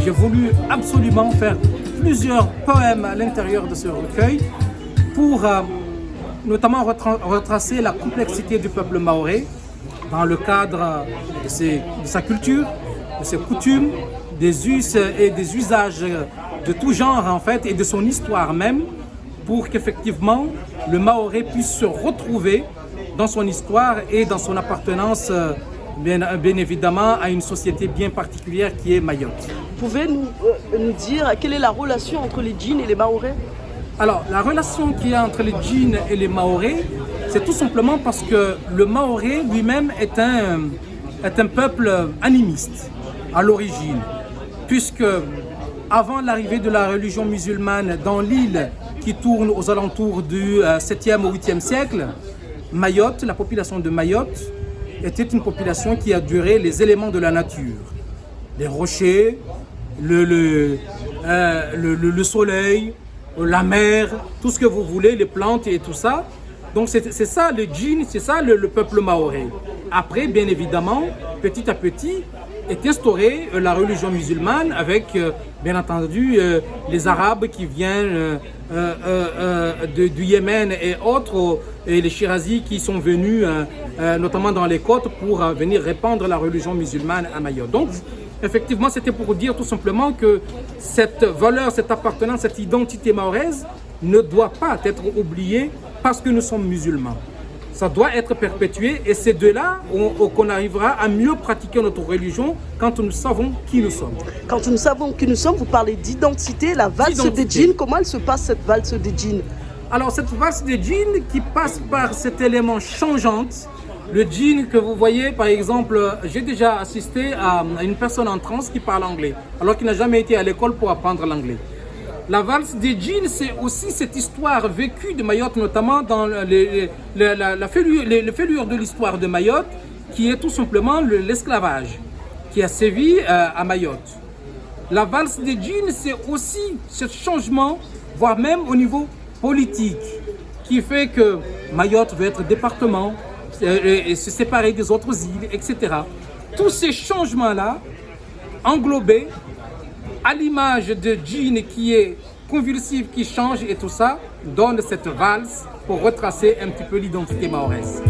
j'ai voulu absolument faire plusieurs poèmes à l'intérieur de ce recueil pour notamment retracer la complexité du peuple mahorais dans le cadre de sa culture, de ses coutumes, des us et des usages de tout genre en fait et de son histoire même, pour qu'effectivement le Mahorais puisse se retrouver dans son histoire et dans son appartenance bien évidemment à une société bien particulière qui est Mayotte. Pouvez-nous nous dire quelle est la relation entre les djinns et les Mahorais? Alors, la relation qu'il y a entre les djinns et les Mahorais, c'est tout simplement parce que le Mahorais lui-même est un peuple animiste à l'origine, puisque avant l'arrivée de la religion musulmane dans l'île qui tourne aux alentours du 7e au 8e siècle, Mayotte, la population de Mayotte, était une population qui adorait les éléments de la nature, les rochers, le soleil, la mer, tout ce que vous voulez, les plantes et tout ça. Donc c'est ça le djinn, c'est ça le peuple mahorais. Après, bien évidemment, petit à petit, est instaurée la religion musulmane avec, bien entendu, les Arabes qui viennent du Yémen et autres, et les Shirazis qui sont venus, notamment dans les côtes, pour venir répandre la religion musulmane à Mayotte. Donc, effectivement, c'était pour dire tout simplement que cette valeur, cette appartenance, cette identité mahoraise ne doit pas être oubliée parce que nous sommes musulmans. Ça doit être perpétué et c'est de là qu'on arrivera à mieux pratiquer notre religion quand nous savons qui nous sommes. Quand nous savons qui nous sommes, vous parlez d'identité, la valse des djinns. Comment elle se passe cette valse des djinns? Alors cette valse des djinns qui passe par cet élément changeante, le djinn que vous voyez, par exemple, j'ai déjà assisté à une personne en transe qui parle anglais, alors qu'il n'a jamais été à l'école pour apprendre l'anglais. La valse des djinns, c'est aussi cette histoire vécue de Mayotte, notamment dans la fêlure de l'histoire de Mayotte, qui est tout simplement l'esclavage, qui a sévi à Mayotte. La valse des djinns, c'est aussi ce changement, voire même au niveau politique, qui fait que Mayotte veut être département, et se séparer des autres îles, etc. Tous ces changements-là, englobés, à l'image de djinn qui est convulsif, qui change et tout ça, donne cette valse pour retracer un petit peu l'identité mahoraise.